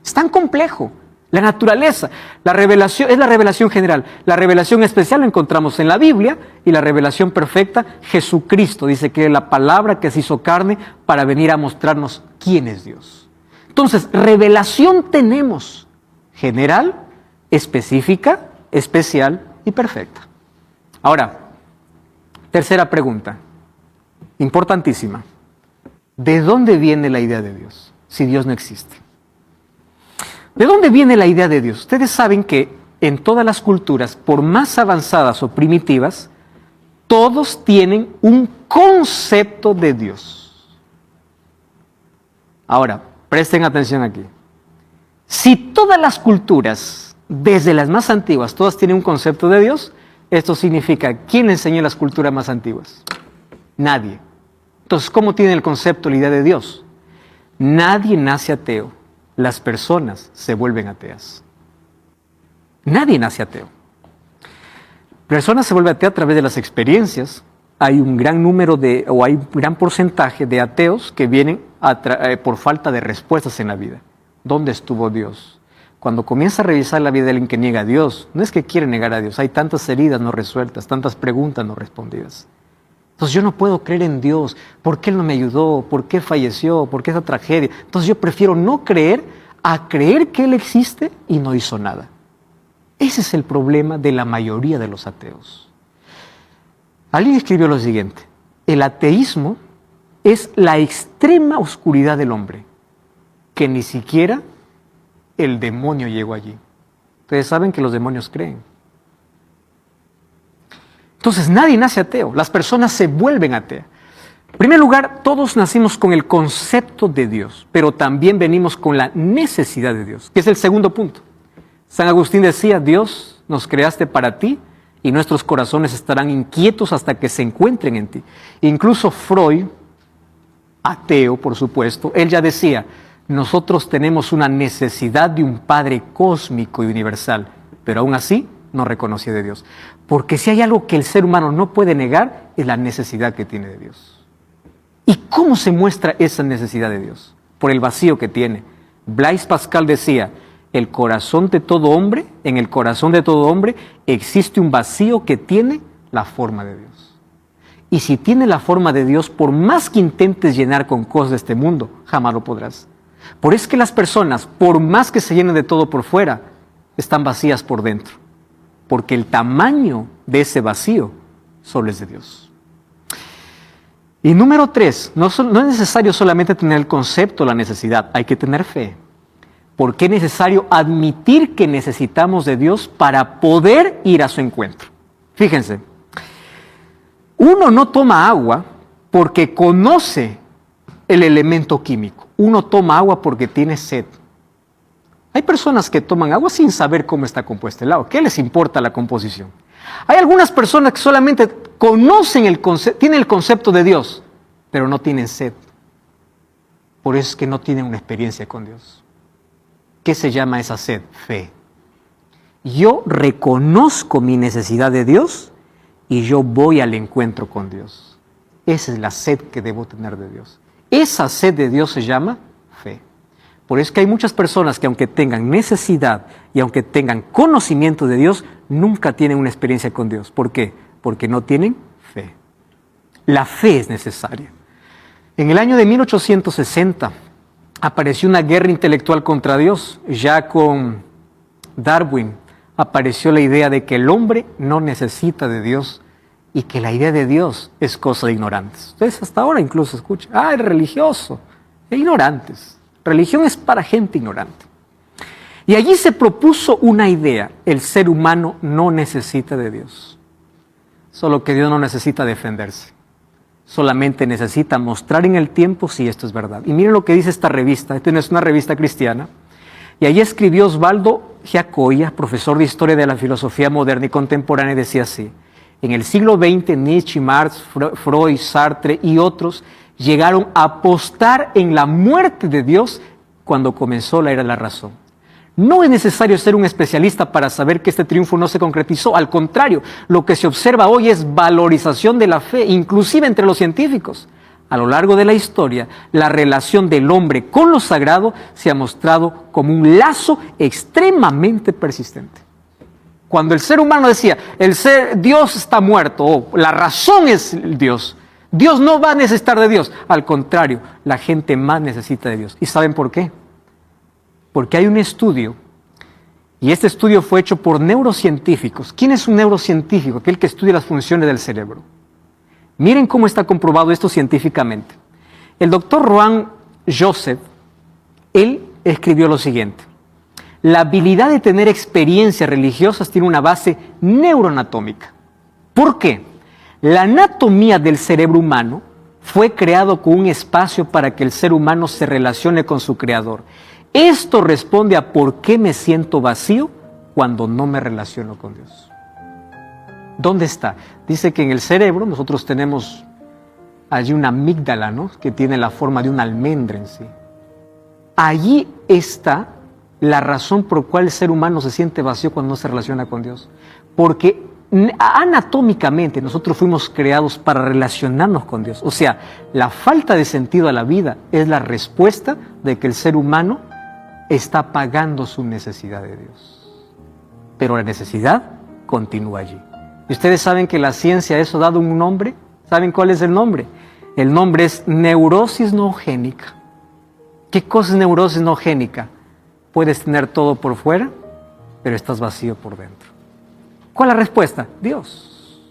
Es tan complejo. La naturaleza, la revelación, es la revelación general. La revelación especial la encontramos en la Biblia y la revelación perfecta, Jesucristo. Dice que es la palabra que se hizo carne para venir a mostrarnos quién es Dios. Entonces, revelación tenemos general, específica, especial y perfecta. Ahora, tercera pregunta, importantísima. ¿De dónde viene la idea de Dios si Dios no existe? ¿De dónde viene la idea de Dios? Ustedes saben que en todas las culturas, por más avanzadas o primitivas, todos tienen un concepto de Dios. Ahora, presten atención aquí. Si todas las culturas, desde las más antiguas, todas tienen un concepto de Dios, esto significa, ¿quién le enseñó las culturas más antiguas? Nadie. Entonces, ¿cómo tiene el concepto, la idea de Dios? Nadie nace ateo. Las personas se vuelven ateas. Nadie nace ateo. Personas se vuelven ateas a través de las experiencias. Hay un gran número hay un gran porcentaje de ateos que vienen por falta de respuestas en la vida. ¿Dónde estuvo Dios? Cuando comienza a revisar la vida de alguien que niega a Dios, no es que quiere negar a Dios, hay tantas heridas no resueltas, tantas preguntas no respondidas. Entonces yo no puedo creer en Dios. ¿Por qué Él no me ayudó? ¿Por qué falleció? ¿Por qué esa tragedia? Entonces yo prefiero no creer a creer que Él existe y no hizo nada. Ese es el problema de la mayoría de los ateos. Alguien escribió lo siguiente: el ateísmo es la extrema oscuridad del hombre, que ni siquiera el demonio llegó allí. Ustedes saben que los demonios creen. Entonces nadie nace ateo, las personas se vuelven ateas. En primer lugar, todos nacimos con el concepto de Dios, pero también venimos con la necesidad de Dios, que es el segundo punto. San Agustín decía, Dios, nos creaste para ti y nuestros corazones estarán inquietos hasta que se encuentren en ti. Incluso Freud, ateo por supuesto, él ya decía, nosotros tenemos una necesidad de un Padre cósmico y universal, pero aún así no reconocía de Dios. Porque si hay algo que el ser humano no puede negar, es la necesidad que tiene de Dios. ¿Y cómo se muestra esa necesidad de Dios? Por el vacío que tiene. Blaise Pascal decía, en el corazón de todo hombre existe un vacío que tiene la forma de Dios. Y si tiene la forma de Dios, por más que intentes llenar con cosas de este mundo, jamás lo podrás. Por eso es que las personas, por más que se llenen de todo por fuera, están vacías por dentro. Porque el tamaño de ese vacío solo es de Dios. Y número 3, no es necesario solamente tener el concepto, la necesidad, hay que tener fe. Porque es necesario admitir que necesitamos de Dios para poder ir a su encuentro. Fíjense, uno no toma agua porque conoce el elemento químico. Uno toma agua porque tiene sed. Hay personas que toman agua sin saber cómo está compuesta el agua. ¿Qué les importa la composición? Hay algunas personas que solamente conocen tienen el concepto de Dios, pero no tienen sed. Por eso es que no tienen una experiencia con Dios. ¿Qué se llama esa sed? Fe. Yo reconozco mi necesidad de Dios y yo voy al encuentro con Dios. Esa es la sed que debo tener de Dios. Esa sed de Dios se llama fe. Por eso es que hay muchas personas que aunque tengan necesidad y aunque tengan conocimiento de Dios, nunca tienen una experiencia con Dios. ¿Por qué? Porque no tienen fe. La fe es necesaria. En el año de 1860 apareció una guerra intelectual contra Dios. Ya con Darwin apareció la idea de que el hombre no necesita de Dios y que la idea de Dios es cosa de ignorantes. Ustedes hasta ahora incluso escuchan, el religioso, ignorantes. Religión es para gente ignorante. Y allí se propuso una idea: el ser humano no necesita de Dios. Solo que Dios no necesita defenderse. Solamente necesita mostrar en el tiempo si esto es verdad. Y miren lo que dice esta revista. Esta no es una revista cristiana. Y allí escribió Osvaldo Giacoia, profesor de Historia de la Filosofía Moderna y Contemporánea, y decía así: en el siglo XX, Nietzsche, Marx, Freud, Sartre y otros llegaron a apostar en la muerte de Dios cuando comenzó la era de la razón. No es necesario ser un especialista para saber que este triunfo no se concretizó. Al contrario, lo que se observa hoy es valorización de la fe, inclusive entre los científicos. A lo largo de la historia, la relación del hombre con lo sagrado se ha mostrado como un lazo extremadamente persistente. Cuando el ser humano decía, Dios está muerto, o la razón es Dios, Dios no va a necesitar de Dios. Al contrario, la gente más necesita de Dios. ¿Y saben por qué? Porque hay un estudio, y este estudio fue hecho por neurocientíficos. ¿Quién es un neurocientífico? Aquel que estudia las funciones del cerebro. Miren cómo está comprobado esto científicamente. El doctor Rohan Joseph, él escribió lo siguiente: la habilidad de tener experiencias religiosas tiene una base neuroanatómica. ¿Por qué? La anatomía del cerebro humano fue creado con un espacio para que el ser humano se relacione con su creador. Esto responde a por qué me siento vacío cuando no me relaciono con Dios. ¿Dónde está? Dice que en el cerebro nosotros tenemos allí una amígdala, ¿no?, que tiene la forma de una almendra en sí. Allí está la razón por la cual el ser humano se siente vacío cuando no se relaciona con Dios. Porque anatómicamente nosotros fuimos creados para relacionarnos con Dios. O sea, la falta de sentido a la vida es la respuesta de que el ser humano está pagando su necesidad de Dios. Pero la necesidad continúa allí. Y ustedes saben que la ciencia a eso ha dado un nombre. ¿Saben cuál es el nombre? El nombre es neurosis noogénica. ¿Qué cosa es neurosis noogénica? Puedes tener todo por fuera, pero estás vacío por dentro. ¿Cuál es la respuesta? Dios.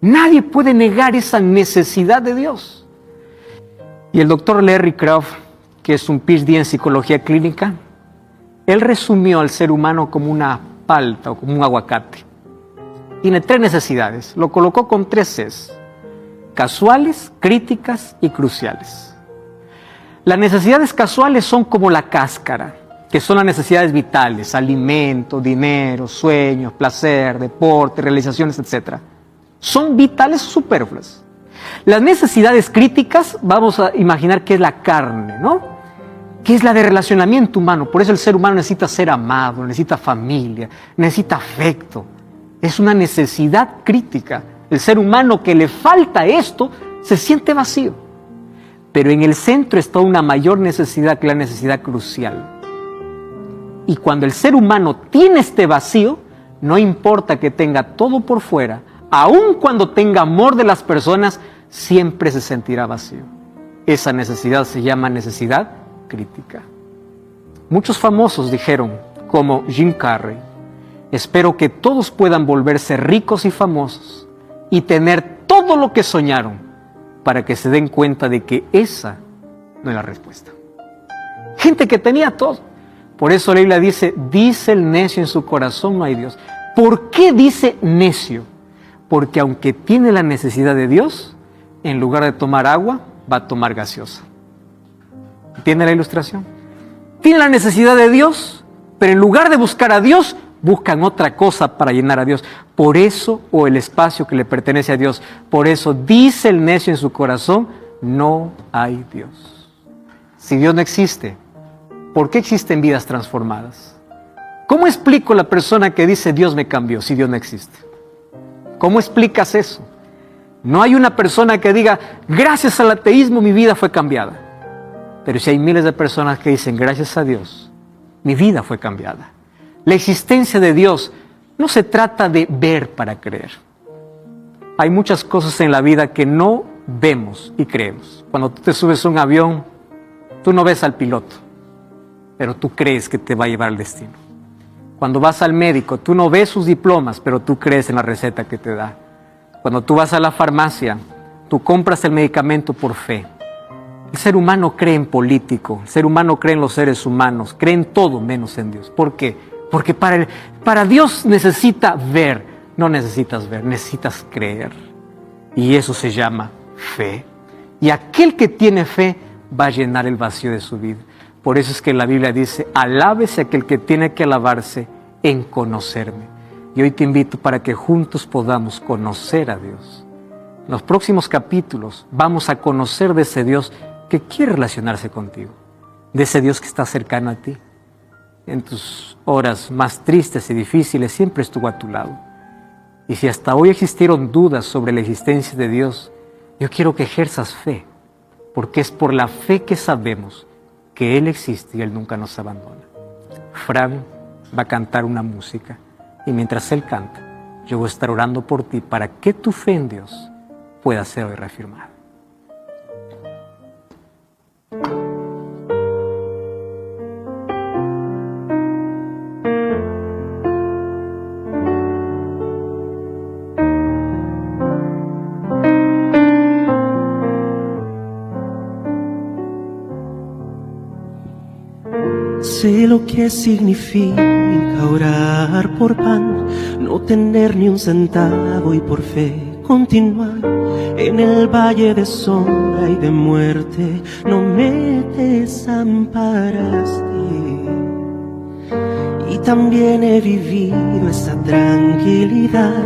Nadie puede negar esa necesidad de Dios. Y el doctor Larry Craft, que es un PhD en psicología clínica, él resumió al ser humano como una palta o como un aguacate. Tiene 3 necesidades. Lo colocó con 3 Cs: casuales, críticas y cruciales. Las necesidades casuales son como la cáscara, que son las necesidades vitales: alimento, dinero, sueños, placer, deporte, realizaciones, etc. Son vitales o superfluas. Las necesidades críticas, vamos a imaginar que es la carne, ¿no?, que es la de relacionamiento humano. Por eso el ser humano necesita ser amado, necesita familia, necesita afecto. Es una necesidad crítica. El ser humano que le falta esto se siente vacío. Pero en el centro está una mayor necesidad, que la necesidad crucial. Y cuando el ser humano tiene este vacío, no importa que tenga todo por fuera, aun cuando tenga amor de las personas, siempre se sentirá vacío. Esa necesidad se llama necesidad crítica. Muchos famosos dijeron, como Jim Carrey: espero que todos puedan volverse ricos y famosos y tener todo lo que soñaron, para que se den cuenta de que esa no es la respuesta. Gente que tenía todo. Por eso la Biblia dice el necio en su corazón no hay Dios. ¿Por qué dice necio? Porque aunque tiene la necesidad de Dios, en lugar de tomar agua, va a tomar gaseosa. ¿Entiende la ilustración? Tiene la necesidad de Dios, Pero en lugar de buscar a Dios, buscan otra cosa para llenar a Dios. Por eso, o el espacio que le pertenece a Dios. Por eso dice el necio en su corazón, no hay Dios. Si Dios no existe, ¿por qué existen vidas transformadas? ¿Cómo explico a la persona que dice Dios me cambió si Dios no existe? ¿Cómo explicas eso? No hay una persona que diga, gracias al ateísmo mi vida fue cambiada. Pero si hay miles de personas que dicen, gracias a Dios, mi vida fue cambiada. La existencia de Dios no se trata de ver para creer. Hay muchas cosas en la vida que no vemos y creemos. Cuando tú te subes a un avión, tú no ves al piloto, pero tú crees que te va a llevar al destino. Cuando vas al médico, tú no ves sus diplomas, pero tú crees en la receta que te da. Cuando tú vas a la farmacia, tú compras el medicamento por fe. El ser humano cree en político, el ser humano cree en los seres humanos, cree en todo menos en Dios. ¿Por qué? Porque para Dios necesita ver, no necesitas ver, necesitas creer. Y eso se llama fe. Y aquel que tiene fe va a llenar el vacío de su vida. Por eso es que la Biblia dice, alábese aquel que tiene que alabarse en conocerme. Y hoy te invito para que juntos podamos conocer a Dios. En los próximos capítulos vamos a conocer de ese Dios que quiere relacionarse contigo, de ese Dios que está cercano a ti. En tus horas más tristes y difíciles siempre estuvo a tu lado. Y si hasta hoy existieron dudas sobre la existencia de Dios, yo quiero que ejerzas fe, porque es por la fe que sabemos que Él existe y Él nunca nos abandona. Fran va a cantar una música y mientras Él canta, yo voy a estar orando por ti para que tu fe en Dios pueda ser hoy reafirmada. Sé lo que significa orar por pan, no tener ni un centavo y por fe continuar. En el valle de sombra y de muerte no me desamparaste. Y también he vivido esa tranquilidad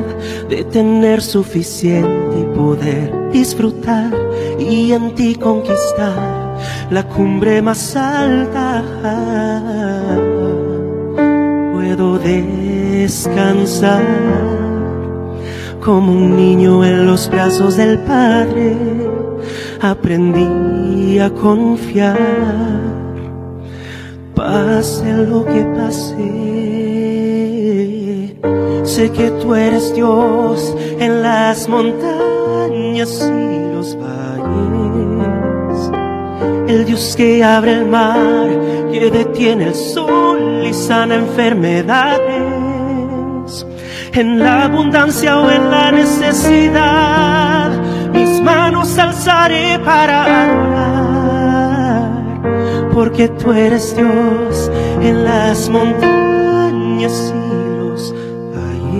de tener suficiente y poder disfrutar y en ti conquistar la cumbre más alta. Puedo descansar como un niño en los brazos del Padre. Aprendí a confiar, pase lo que pase. Sé que tú eres Dios en las montañas y los valles, el Dios que abre el mar, que detiene el sol y sana enfermedades. En la abundancia o en la necesidad, mis manos alzaré para adorar, porque tú eres Dios en las montañas y los valles.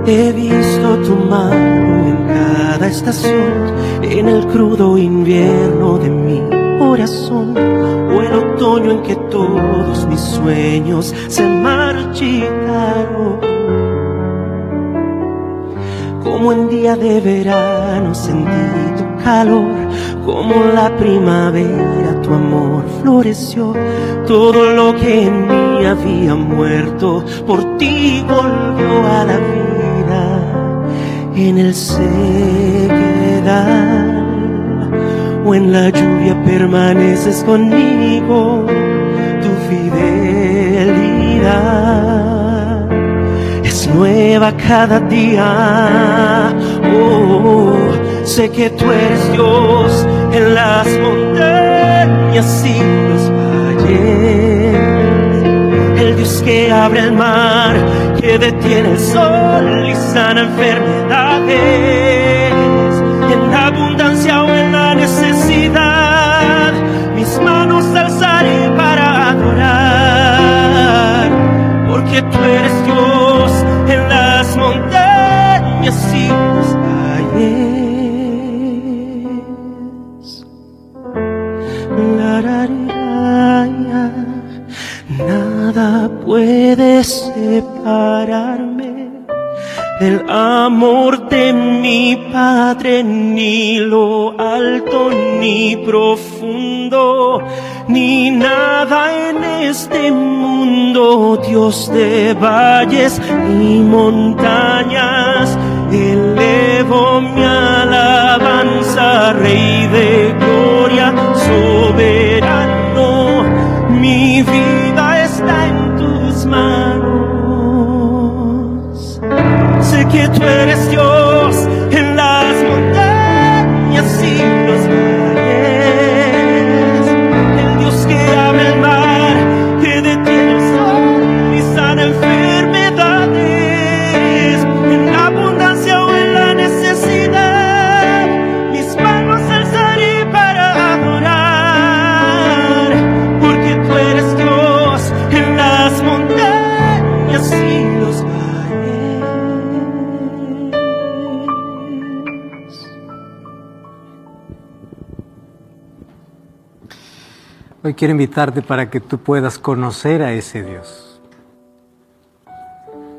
He visto tu mano en cada estación, en el crudo invierno de mi corazón, o el otoño en que todos mis sueños se marchitaron. Como en día de verano sentí tu calor, como la primavera tu amor floreció. Todo lo que en mí había muerto por ti volvió a la vida. En el sequedal o en la lluvia permaneces conmigo. Tu fidelidad es nueva cada día. Sé que tú eres Dios en las montañas y los valles, el Dios que abre el mar, que detiene el sol y sana enfermedades. En la abundancia o en la necesidad, que tú eres Dios en las montañas y los valles. Nada puede separarme del amor de mi Padre, ni lo alto ni profundo, ni nada en este mundo. Dios de valles y montañas, elevo mi alabanza, Rey de gloria, soberano. Mi vida está en tus manos. Sé que tú eres Dios en las montañas y los valles, el Dios que abre el mar, que detiene el sol y sana enfermedades, en la abundancia o en la necesidad, mis manos alzaré para adorar, porque tú eres Dios en las montañas y los valles. Hoy quiero invitarte para que tú puedas conocer a ese Dios.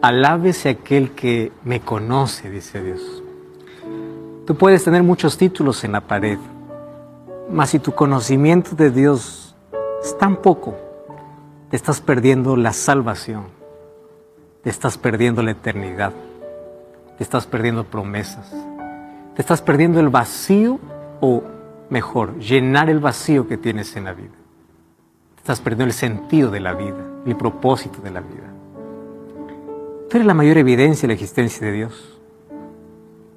Alábese aquel que me conoce, dice Dios. Tú puedes tener muchos títulos en la pared, mas si tu conocimiento de Dios es tan poco, te estás perdiendo la salvación, te estás perdiendo la eternidad, te estás perdiendo promesas, te estás perdiendo el vacío, o mejor, llenar el vacío que tienes en la vida. Estás perdiendo el sentido de la vida, el propósito de la vida. Tú eres la mayor evidencia de la existencia de Dios.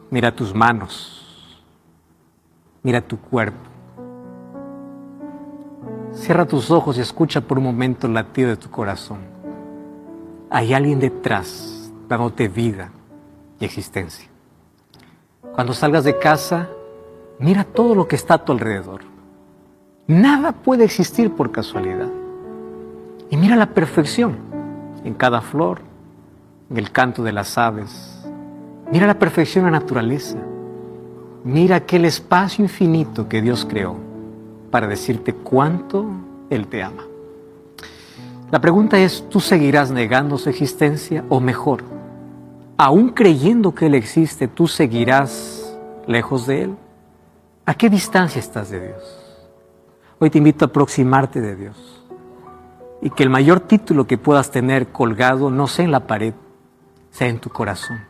Mira tus manos, mira tu cuerpo. Cierra tus ojos y escucha por un momento el latido de tu corazón. Hay alguien detrás dándote vida y existencia. Cuando salgas de casa, mira todo lo que está a tu alrededor. Nada puede existir por casualidad. Y mira la perfección en cada flor, en el canto de las aves. Mira la perfección en la naturaleza. Mira aquel espacio infinito que Dios creó para decirte cuánto Él te ama. La pregunta es, ¿tú seguirás negando su existencia? O mejor, aún creyendo que Él existe, ¿tú seguirás lejos de Él? ¿A qué distancia estás de Dios? Hoy te invito a aproximarte de Dios y que el mayor título que puedas tener colgado no sea en la pared, sea en tu corazón.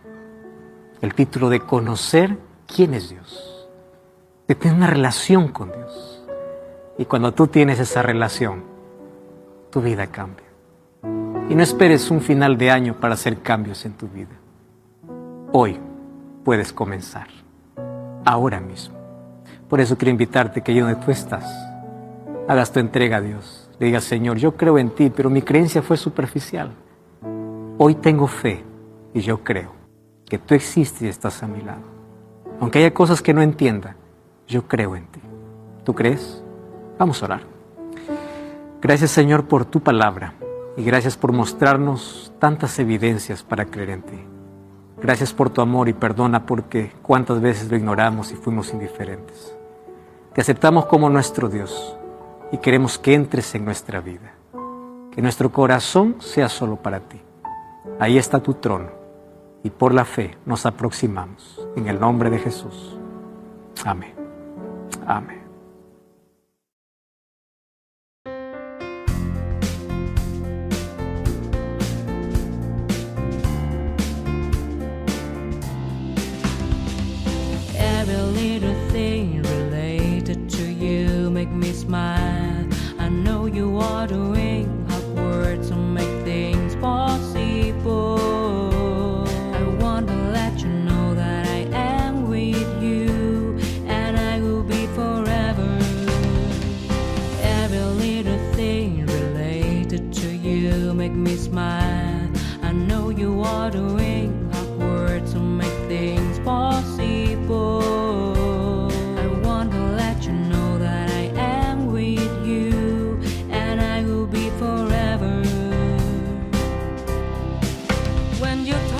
El título de conocer quién es Dios, de tener una relación con Dios. Y cuando tú tienes esa relación, tu vida cambia. Y no esperes un final de año para hacer cambios en tu vida. Hoy puedes comenzar, ahora mismo. Por eso quiero invitarte que allí donde tú estás, hagas tu entrega a Dios. Le digas, Señor, yo creo en ti, pero mi creencia fue superficial. Hoy tengo fe y yo creo que tú existes y estás a mi lado. Aunque haya cosas que no entienda, yo creo en ti. ¿Tú crees? Vamos a orar. Gracias, Señor, por tu palabra y gracias por mostrarnos tantas evidencias para creer en ti. Gracias por tu amor y perdona porque cuántas veces lo ignoramos y fuimos indiferentes. Te aceptamos como nuestro Dios y queremos que entres en nuestra vida. Que nuestro corazón sea solo para ti. Ahí está tu trono y por la fe nos aproximamos. En el nombre de Jesús. Amén. Amén. Make me smile. I know you are doing hard work to make things possible. I want to let you know that I am with you and I will be forever. when you talk.